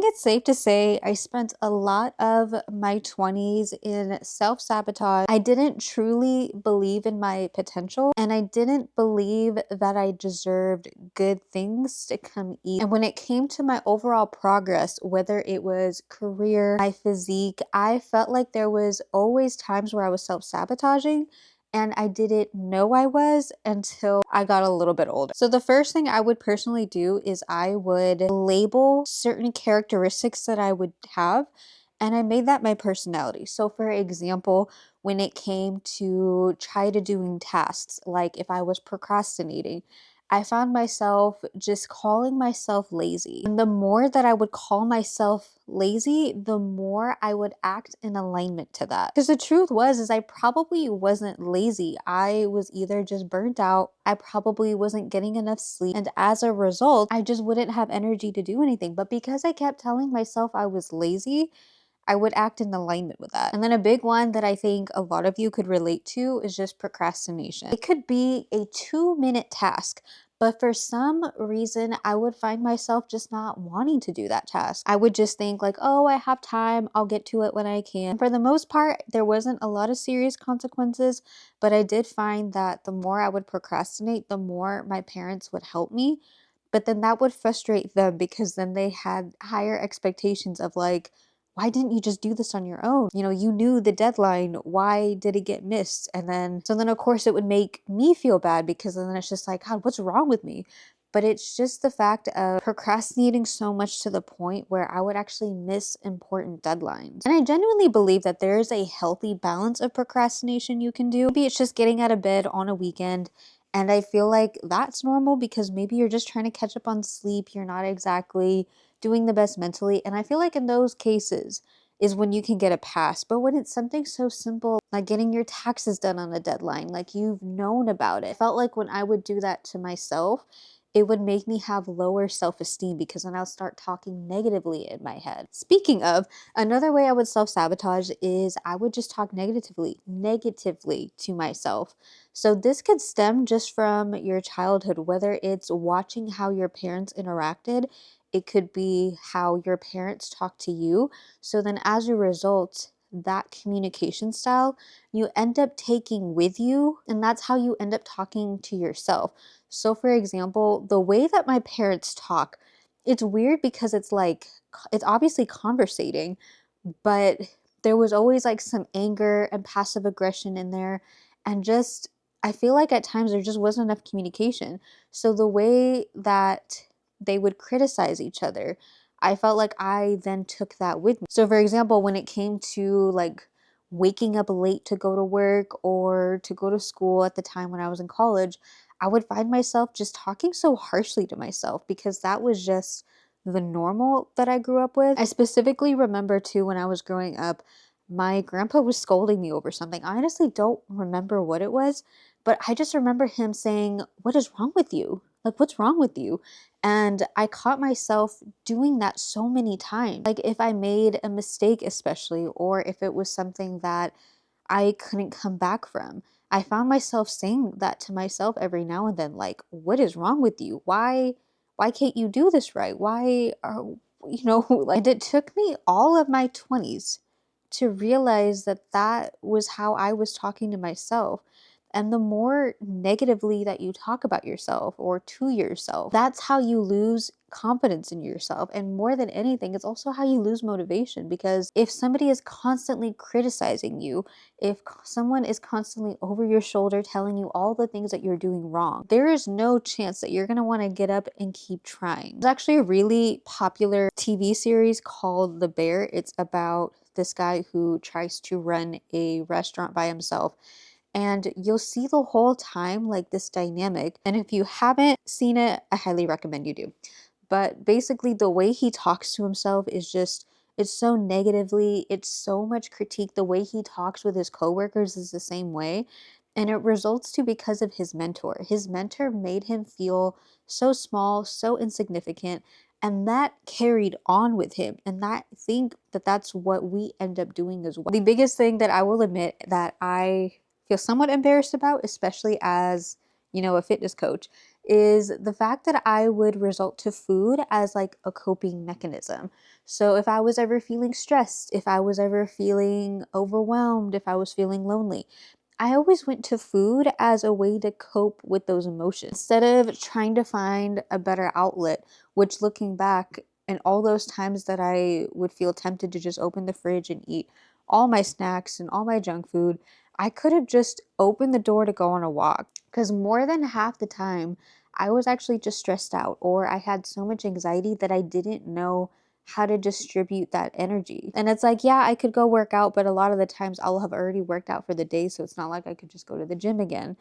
think it's safe to say I spent a lot of my 20s in self-sabotage. I didn't truly believe in my potential, and I didn't believe that I deserved good things to come easy. And when it came to my overall progress, whether it was career, my physique, I felt like there was always times where I was self-sabotaging, and I didn't know I was until I got a little bit older. So the first thing I would personally do is I would label certain characteristics that I would have, and I made that my personality. So for example, when it came to try to doing tasks, like if I was procrastinating, I found myself just calling myself lazy. And the more that I would call myself lazy, the more I would act in alignment to that. Because the truth was is I probably wasn't lazy. I was either just burnt out, I probably wasn't getting enough sleep, and as a result, I just wouldn't have energy to do anything. But because I kept telling myself I was lazy, I would act in alignment with that. And then a big one that I think a lot of you could relate to is just procrastination. It could be a 2-minute task, but for some reason, I would find myself just not wanting to do that task. I would just think like, oh, I have time, I'll get to it when I can. For the most part, there wasn't a lot of serious consequences, but I did find that the more I would procrastinate, the more my parents would help me. But then that would frustrate them because then they had higher expectations of like, why didn't you just do this on your own? You know, you knew the deadline. Why did it get missed? And then, so then of course it would make me feel bad because then it's just like, God, what's wrong with me? But it's just the fact of procrastinating so much to the point where I would actually miss important deadlines. And I genuinely believe that there is a healthy balance of procrastination you can do. Maybe it's just getting out of bed on a weekend. And I feel like that's normal because maybe you're just trying to catch up on sleep. You're not exactly doing the best mentally. And I feel like in those cases is when you can get a pass. But when it's something so simple, like getting your taxes done on a deadline, like you've known about it, I felt like when I would do that to myself, it would make me have lower self-esteem because then I'll start talking negatively in my head. Speaking of, another way I would self-sabotage is I would just talk negatively to myself. So this could stem just from your childhood, whether it's watching how your parents interacted, it could be how your parents talk to you. So then as a result, that communication style you end up taking with you, and that's how you end up talking to yourself. So for example, the way that my parents talk, it's weird because it's like, it's obviously conversating, but there was always like some anger and passive aggression in there. And just, I feel like at times there just wasn't enough communication. So the way that they would criticize each other, I felt like I then took that with me. So for example, when it came to like waking up late to go to work or to go to school at the time when I was in college, I would find myself just talking so harshly to myself because that was just the normal that I grew up with. I specifically remember too when I was growing up, my grandpa was scolding me over something. I honestly don't remember what it was, but I just remember him saying, "What is wrong with you? Like, what's wrong with you?" And I caught myself doing that so many times. Like, if I made a mistake, especially, or if it was something that I couldn't come back from, I found myself saying that to myself every now and then, like, what is wrong with you? Why can't you do this right? Why are, like, and it took me all of my 20s to realize that that was how I was talking to myself. And the more negatively that you talk about yourself or to yourself, that's how you lose confidence in yourself. And more than anything, it's also how you lose motivation. Because if somebody is constantly criticizing you, if someone is constantly over your shoulder telling you all the things that you're doing wrong, there is no chance that you're going to want to get up and keep trying. There's actually a really popular TV series called The Bear. It's about this guy who tries to run a restaurant by himself, and you'll see the whole time like this dynamic. And if you haven't seen it, I highly recommend you do. But basically the way he talks to himself is just, it's so negatively, it's so much critique. The way he talks with his coworkers is the same way. And it results to because of his mentor. His mentor made him feel so small, so insignificant, and that carried on with him. And that, I think that that's what we end up doing as well. The biggest thing that I will admit that I feel somewhat embarrassed about, especially as, a fitness coach, is the fact that I would resort to food as like a coping mechanism. So if I was ever feeling stressed, if I was ever feeling overwhelmed, if I was feeling lonely, I always went to food as a way to cope with those emotions instead of trying to find a better outlet, which looking back, and all those times that I would feel tempted to just open the fridge and eat all my snacks and all my junk food, I could have just opened the door to go on a walk. Because more than half the time, I was actually just stressed out, or I had so much anxiety that I didn't know how to distribute that energy. And it's like, yeah, I could go work out, but a lot of the times I'll have already worked out for the day. So it's not like I could just go to the gym again.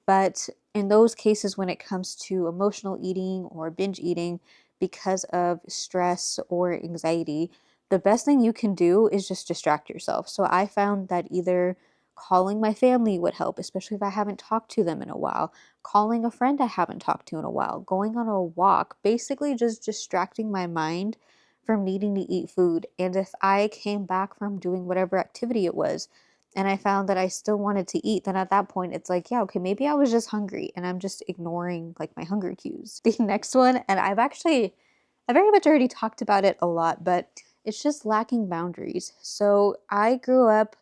But in those cases, when it comes to emotional eating or binge eating because of stress or anxiety, the best thing you can do is just distract yourself. So I found that either calling my family would help, especially if I haven't talked to them in a while, calling a friend I haven't talked to in a while, going on a walk, basically just distracting my mind from needing to eat food. And if I came back from doing whatever activity it was, and I found that I still wanted to eat, then at that point it's like, yeah, okay, maybe I was just hungry and I'm just ignoring like my hunger cues. The next one, and I very much already talked about it a lot, but it's just lacking boundaries. So I grew up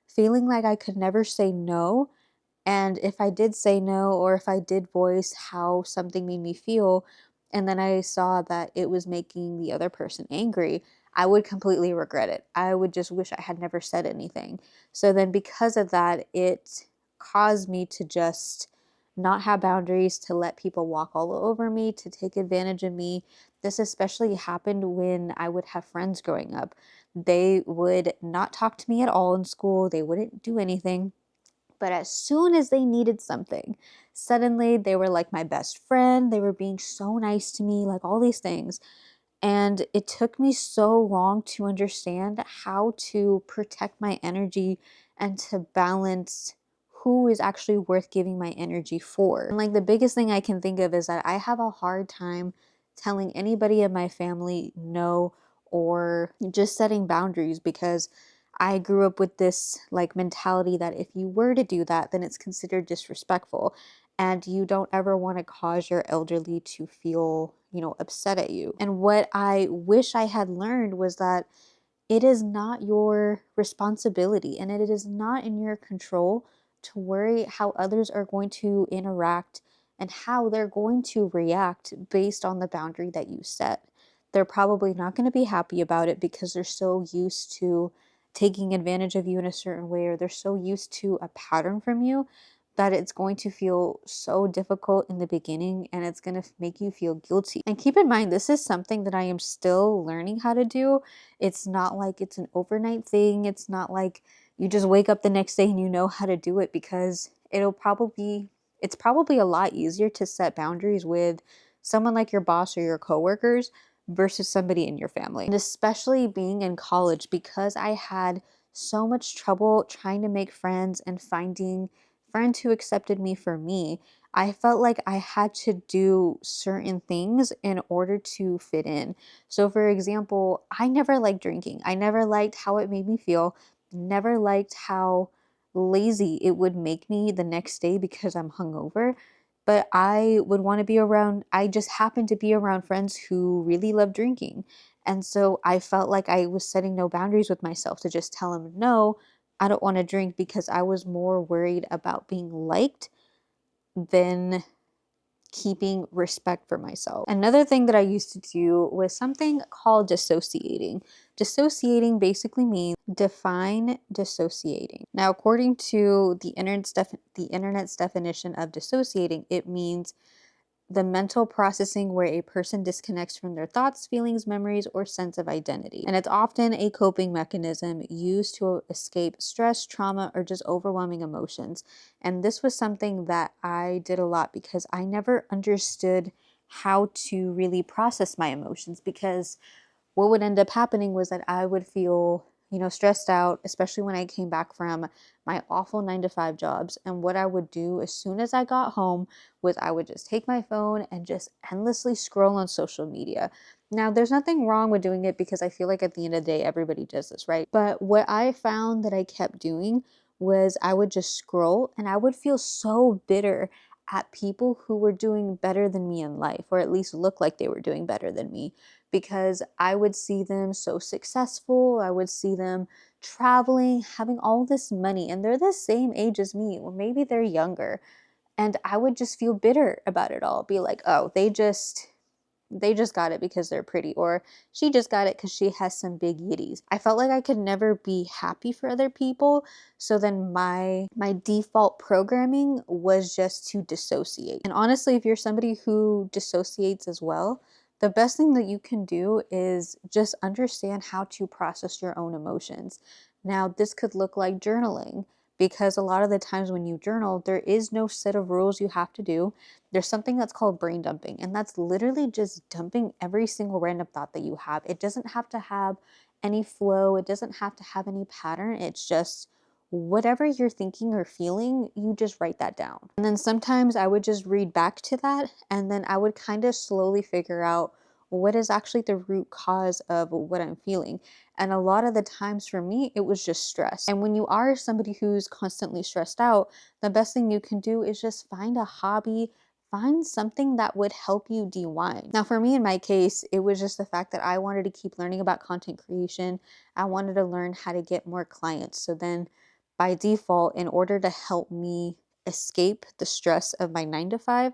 feeling like I could never say no, and if I did say no, or if I did voice how something made me feel, and then I saw that it was making the other person angry, I would completely regret it. I would just wish I had never said anything. So then, because of that, it caused me to just not have boundaries, to let people walk all over me, to take advantage of me. This especially happened when I would have friends growing up. They would not talk to me at all in school, they wouldn't do anything, but as soon as they needed something, suddenly they were like my best friend. They were being so nice to me, like all these things. And it took me so long to understand how to protect my energy and to balance who is actually worth giving my energy for. And like the biggest thing I can think of is that I have a hard time telling anybody in my family no, or just setting boundaries, because I grew up with this like mentality that if you were to do that, then it's considered disrespectful, and you don't ever want to cause your elderly to feel, upset at you. And what I wish I had learned was that it is not your responsibility and it is not in your control to worry how others are going to interact and how they're going to react based on the boundary that you set. They're probably not going to be happy about it because they're so used to taking advantage of you in a certain way, or they're so used to a pattern from you that it's going to feel so difficult in the beginning, and it's going to make you feel guilty. And keep in mind, this is something that I am still learning how to do. It's not like it's an overnight thing. It's not like you just wake up the next day and you know how to do it, because it's probably a lot easier to set boundaries with someone like your boss or your coworkers versus somebody in your family. And especially being in college, because I had so much trouble trying to make friends and finding friends who accepted me for me, I felt like I had to do certain things in order to fit in. So, for example, I never liked drinking. I never liked how it made me feel, never liked how lazy it would make me the next day because I'm hungover. But I would want to be around, I just happened to be around friends who really love drinking. And so I felt like I was setting no boundaries with myself to just tell them, no, I don't want to drink, because I was more worried about being liked than keeping respect for myself. Another thing that I used to do was something called dissociating. Dissociating basically means define dissociating. Now, according to the internet's definition of dissociating, it means the mental processing where a person disconnects from their thoughts, feelings, memories, or sense of identity. And it's often a coping mechanism used to escape stress, trauma, or just overwhelming emotions. And this was something that I did a lot because I never understood how to really process my emotions, because what would end up happening was that I would feel, stressed out, especially when I came back from my awful 9 to 5 jobs. And what I would do as soon as I got home was I would just take my phone and just endlessly scroll on social media. Now, there's nothing wrong with doing it, because I feel like at the end of the day, everybody does this, right? But what I found that I kept doing was I would just scroll and I would feel so bitter at people who were doing better than me in life, or at least look like they were doing better than me, because I would see them so successful. I would see them traveling, having all this money, and they're the same age as me, or maybe they're younger. And I would just feel bitter about it all, be like, oh, they just got it because they're pretty, or she just got it because she has some big yitties. I felt like I could never be happy for other people. So then my default programming was just to dissociate. And honestly, if you're somebody who dissociates as well, the best thing that you can do is just understand how to process your own emotions. Now, this could look like journaling, because a lot of the times when you journal, there is no set of rules you have to do. There's something that's called brain dumping, and that's literally just dumping every single random thought that you have. It doesn't have to have any flow, it doesn't have to have any pattern. It's just whatever you're thinking or feeling, you just write that down. And then sometimes I would just read back to that, and then I would kind of slowly figure out what is actually the root cause of what I'm feeling. And a lot of the times for me, it was just stress. And when you are somebody who's constantly stressed out, the best thing you can do is just find a hobby. Find something that would help you de-wind. Now, for me, in my case, it was just the fact that I wanted to keep learning about content creation. I wanted to learn how to get more clients. So then by default, in order to help me escape the stress of my 9 to 5,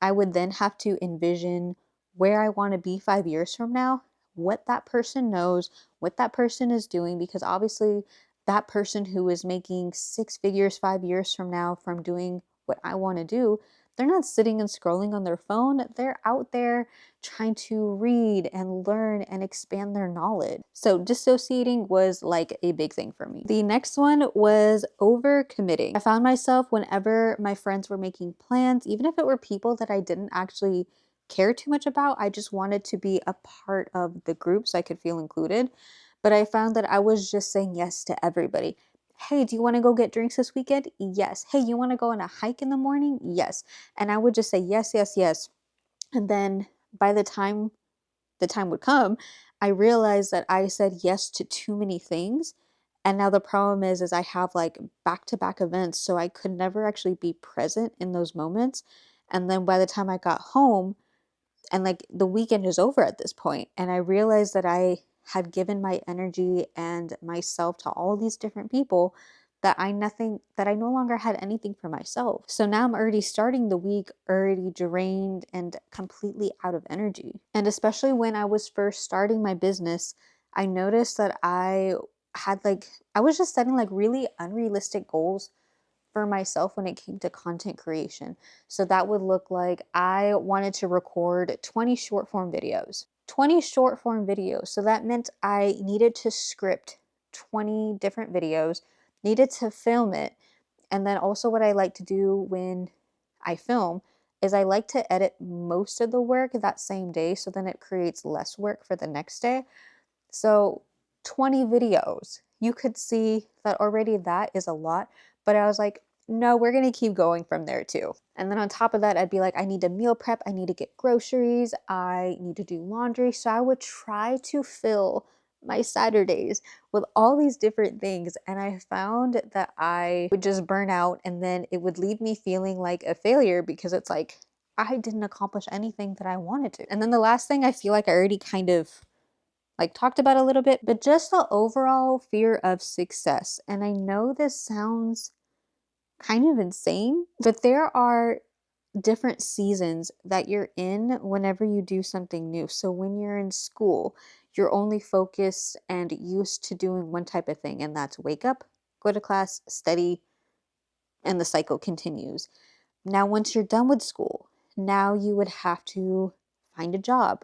I would then have to envision where I want to be 5 years from now, what that person knows, what that person is doing, because obviously that person who is making 6 figures 5 years from now from doing what I want to do, they're not sitting and scrolling on their phone. They're out there trying to read and learn and expand their knowledge. So dissociating was like a big thing for me. The next one was overcommitting. I found myself whenever my friends were making plans, even if it were people that I didn't actually care too much about, I just wanted to be a part of the group so I could feel included. But I found that I was just saying yes to everybody. Hey, do you want to go get drinks this weekend? Yes. Hey, you want to go on a hike in the morning? Yes. And I would just say yes, yes, yes. And then by the time would come, I realized that I said yes to too many things. And now the problem is I have like back-to-back events, so I could never actually be present in those moments. And then by the time I got home, and like the weekend is over at this point, and I realized that I had given my energy and myself to all these different people, that I no longer had anything for myself. So now I'm already starting the week already drained and completely out of energy. And especially when I was first starting my business, I noticed that I was just setting like really unrealistic goals for myself when it came to content creation. So that would look like I wanted to record 20 short form videos. 20 short form videos. So that meant I needed to script 20 different videos, needed to film it. And then also, what I like to do when I film is I like to edit most of the work that same day. So then it creates less work for the next day. So 20 videos, you could see that already that is a lot, but I was like, no, we're going to keep going from there too. And then on top of that, I'd be like, I need to meal prep, I need to get groceries, I need to do laundry. So I would try to fill my Saturdays with all these different things. And I found that I would just burn out, and then it would leave me feeling like a failure because it's like, I didn't accomplish anything that I wanted to. And then the last thing I feel like I already kind of like talked about a little bit, but just the overall fear of success. And I know this sounds kind of insane, but there are different seasons that you're in whenever you do something new. So when you're in school, you're only focused and used to doing one type of thing, and that's wake up, go to class, study, and the cycle continues. Now, once you're done with school, now you would have to find a job.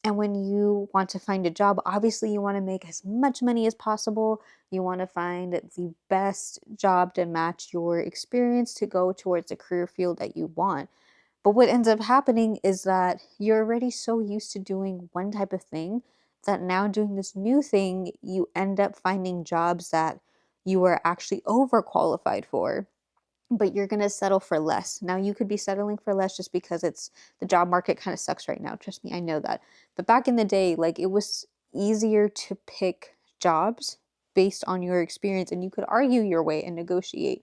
And when you want to find a job, obviously you want to make as much money as possible. You want to find the best job to match your experience to go towards the career field that you want. But what ends up happening is that you're already so used to doing one type of thing that now doing this new thing, you end up finding jobs that you are actually overqualified for, but you're going to settle for less. Now, you could be settling for less just because the job market kind of sucks right now. Trust me, I know that. But back in the day, like, it was easier to pick jobs based on your experience, and you could argue your way and negotiate.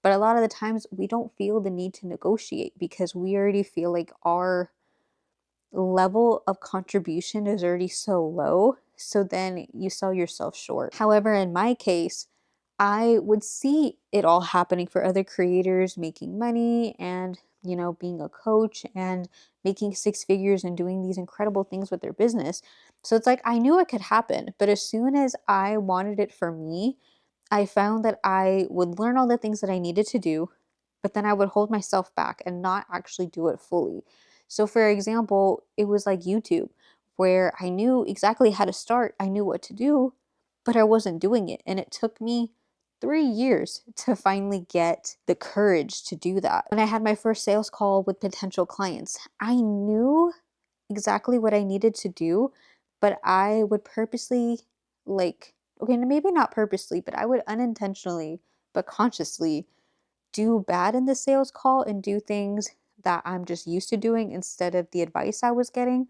But a lot of the times we don't feel the need to negotiate because we already feel like our level of contribution is already so low. So then you sell yourself short. However, in my case, I would see it all happening for other creators making money and, being a coach and making six figures and doing these incredible things with their business. So it's like I knew it could happen, but as soon as I wanted it for me, I found that I would learn all the things that I needed to do, but then I would hold myself back and not actually do it fully. So, for example, it was like YouTube, where I knew exactly how to start, I knew what to do, but I wasn't doing it. And it took me 3 years to finally get the courage to do that. When I had my first sales call with potential clients, I knew exactly what I needed to do, but I would purposely, like, okay, maybe not purposely, but I would unintentionally, but consciously do bad in the sales call and do things that I'm just used to doing instead of the advice I was getting.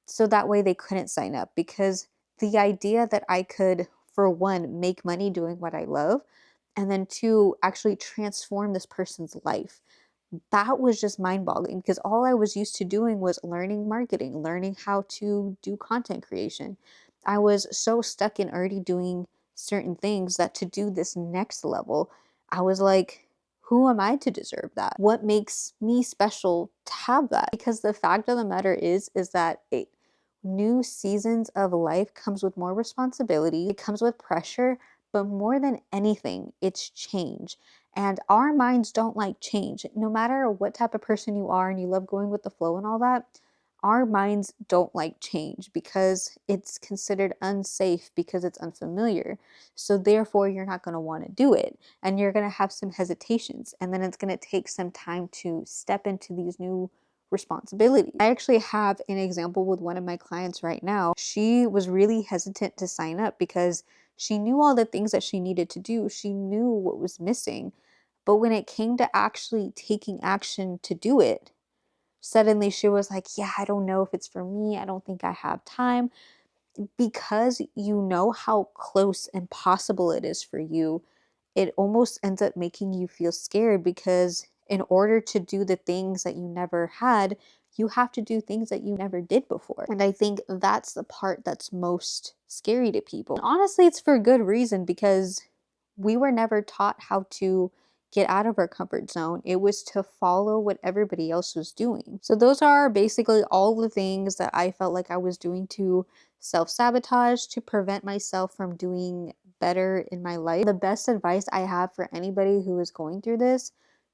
So that way they couldn't sign up, because the idea that I could, for one, make money doing what I love, and then two, actually transform this person's life, that was just mind boggling, because all I was used to doing was learning marketing, learning how to do content creation. I was so stuck in already doing certain things that to do this next level, I was like, who am I to deserve that? What makes me special to have that? Because the fact of the matter is that new seasons of life comes with more responsibility, it comes with pressure, but more than anything, it's change. And our minds don't like change. No matter what type of person you are and you love going with the flow and all that, our minds don't like change because it's considered unsafe, because it's unfamiliar. So therefore, you're not going to want to do it, and you're going to have some hesitations, and then it's going to take some time to step into these new responsibilities. I actually have an example with one of my clients right now. She was really hesitant to sign up because she knew all the things that she needed to do. She knew what was missing. But when it came to actually taking action to do it, suddenly she was like, yeah, I don't know if it's for me. I don't think I have time. Because you know how close and possible it is for you, it almost ends up making you feel scared, because in order to do the things that you never had, you have to do things that you never did before. And I think that's the part that's most scary to people. And honestly, it's for good reason, because we were never taught how to get out of our comfort zone. It was to follow what everybody else was doing. So those are basically all the things that I felt like I was doing to self-sabotage, to prevent myself from doing better in my life. The best advice I have for anybody who is going through this,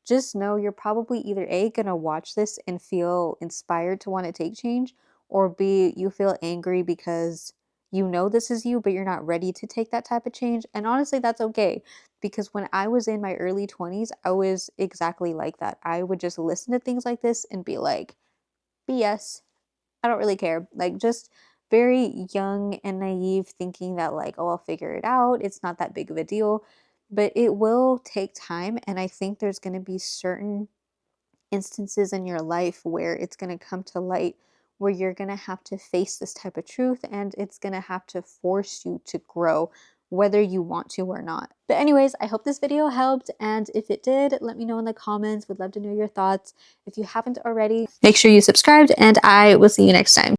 just know you're probably either A, gonna watch this and feel inspired to want to take change, or B, you feel angry because you know this is you, but you're not ready to take that type of change. And honestly, that's okay, because when I was in my early 20s, I was exactly like that. I would just listen to things like this and be like, BS, I don't really care. Like, just very young and naive, thinking that, like, oh, I'll figure it out. It's not that big of a deal. But it will take time. And I think there's going to be certain instances in your life where it's going to come to light, where you're going to have to face this type of truth, and it's going to have to force you to grow, whether you want to or not. But anyways, I hope this video helped, and if it did, let me know in the comments. Would love to know your thoughts. If you haven't already, make sure you subscribed, and I will see you next time.